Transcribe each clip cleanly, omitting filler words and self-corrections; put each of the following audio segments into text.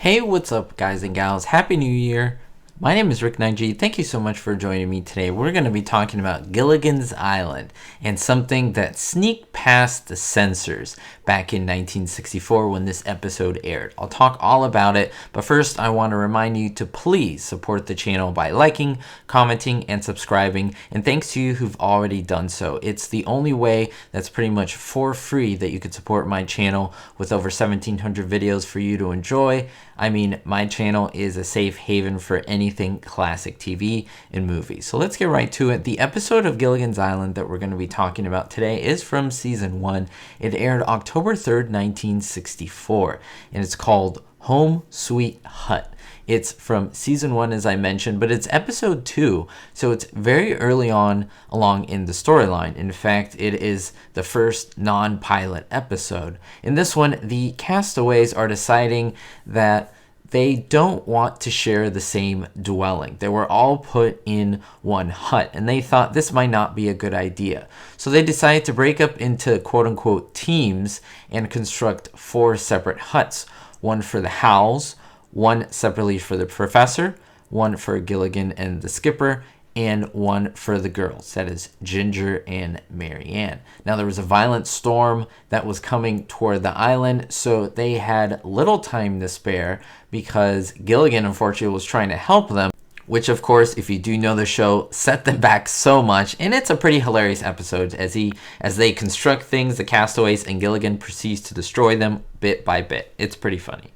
Hey, what's up, guys and gals? Happy New Year. My name is Rick Nineg. Thank you so much for joining me today. We're going to be talking about Gilligan's Island and something that sneaked past the censors back in 1964 when this episode aired. I'll talk all about it, but first I want to remind you to please support the channel by liking, commenting, and subscribing. And thanks to you who've already done so. It's the only way that's pretty much for free that you could support my channel with over 1,700 videos for you to enjoy. I mean, my channel is a safe haven for anything classic TV and movies. So let's get right to it. The episode of Gilligan's Island that we're going to be talking about today is from season 1. It aired October 3rd, 1964, and it's called Home Sweet Hut. It's from season 1, as I mentioned, but it's episode 2, so it's very early on along in the storyline. In fact, it is the first non-pilot episode. In this one, the castaways are deciding that they don't want to share the same dwelling. They were all put in one hut, and they thought this might not be a good idea. So they decided to break up into quote-unquote teams and construct 4 separate huts. One for the Howls, one separately for the professor, one for Gilligan and the skipper, and one for the girls, that is Ginger and Mary Ann. Now there was a violent storm that was coming toward the island, so they had little time to spare because Gilligan unfortunately was trying to help them, which of course, if you do know the show, set them back so much. And it's a pretty hilarious episode as they construct things, the castaways, and Gilligan proceeds to destroy them bit by bit. It's pretty funny.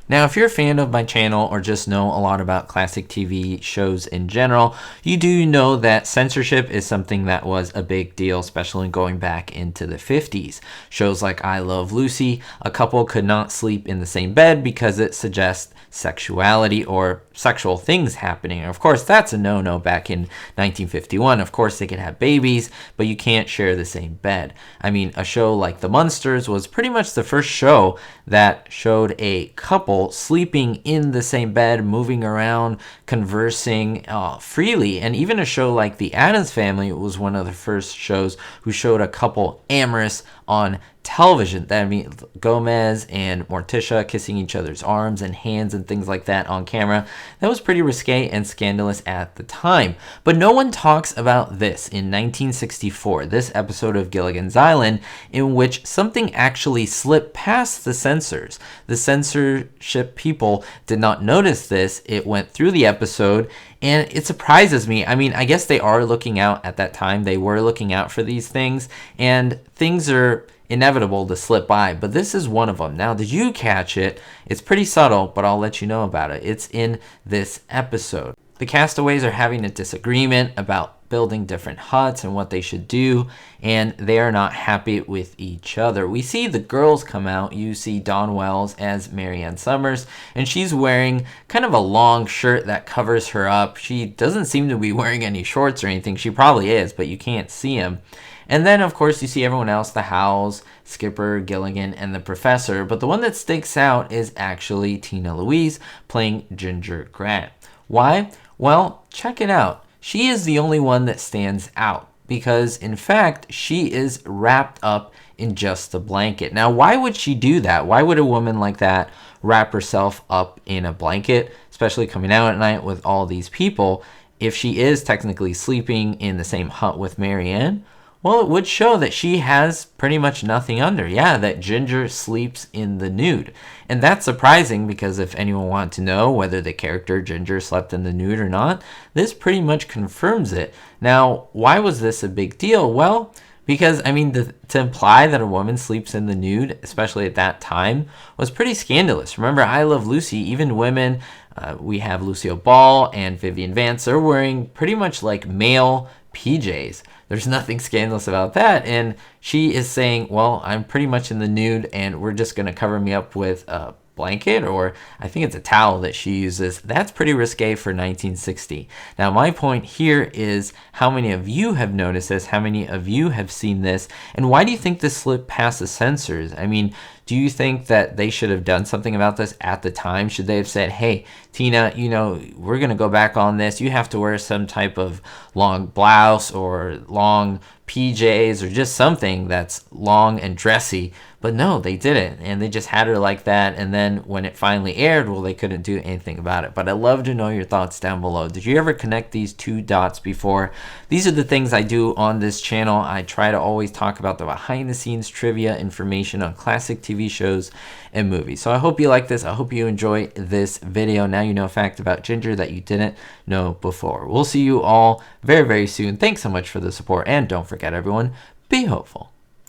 Now, if you're a fan of my channel or just know a lot about classic TV shows in general, you do know that censorship is something that was a big deal, especially going back into the 50s. Shows like I Love Lucy, a couple could not sleep in the same bed because it suggests sexuality or sexual things happening. Of course, that's a no-no back in 1951. Of course, they could have babies, but you can't share the same bed. I mean, a show like The Munsters was pretty much the first show that showed a couple sleeping in the same bed, moving around, conversing freely. And even a show like The Addams Family was one of the first shows who showed a couple amorous on television. That means Gomez and Morticia kissing each other's arms and hands and things like that on camera. That was pretty risque and scandalous at the time. But no one talks about this in 1964, this episode of Gilligan's Island, in which something actually slipped past the censors. The censorship people did not notice this. It went through the episode, and it surprises me. I mean, I guess they are looking out at that time. They were looking out for these things, and things are inevitable to slip by, but this is one of them. Now, did you catch it? It's pretty subtle, but I'll let you know about it. It's in this episode. The castaways are having a disagreement about building different huts and what they should do, and they are not happy with each other. We see the girls come out. You see Dawn Wells as Mary Ann Summers, and she's wearing kind of a long shirt that covers her up. She doesn't seem to be wearing any shorts or anything. She probably is, but you can't see them. And then, of course, you see everyone else, the Howls, Skipper, Gilligan, and the Professor. But the one that sticks out is actually Tina Louise playing Ginger Grant. Why? Well, check it out. She is the only one that stands out because, in fact, she is wrapped up in just a blanket. Now, why would she do that? Why would a woman like that wrap herself up in a blanket, especially coming out at night with all these people, if she is technically sleeping in the same hut with Mary Ann? Well, it would show that she has pretty much nothing under. Yeah, that Ginger sleeps in the nude. And that's surprising because if anyone wanted to know whether the character Ginger slept in the nude or not, this pretty much confirms it. Now, why was this a big deal? Well, because, I mean, to imply that a woman sleeps in the nude, especially at that time, was pretty scandalous. Remember, I Love Lucy, even women, we have Lucille Ball and Vivian Vance, are wearing pretty much like male PJs. There's nothing scandalous about that. And she is saying, well, I'm pretty much in the nude and we're just going to cover me up with a blanket, or I think it's a towel that she uses. That's pretty risque for 1960. Now, my point here is how many of you have noticed this? How many of you have seen this? And why do you think this slipped past the censors? I mean, do you think that they should have done something about this at the time? Should they have said, hey, Tina, you know, we're going to go back on this. You have to wear some type of long blouse or long PJs or just something that's long and dressy But no, they didn't, and they just had her like that, and then when it finally aired, well, they couldn't do anything about it. But I'd love to know your thoughts down below. Did you ever connect these two dots before? These are the things I do on this channel. I try to always talk about the behind-the-scenes trivia information on classic TV shows and movies. So I hope you like this. I hope you enjoy this video. Now you know a fact about Ginger that you didn't know before. We'll see you all very, very soon. Thanks so much for the support, and don't forget, everyone, be hopeful.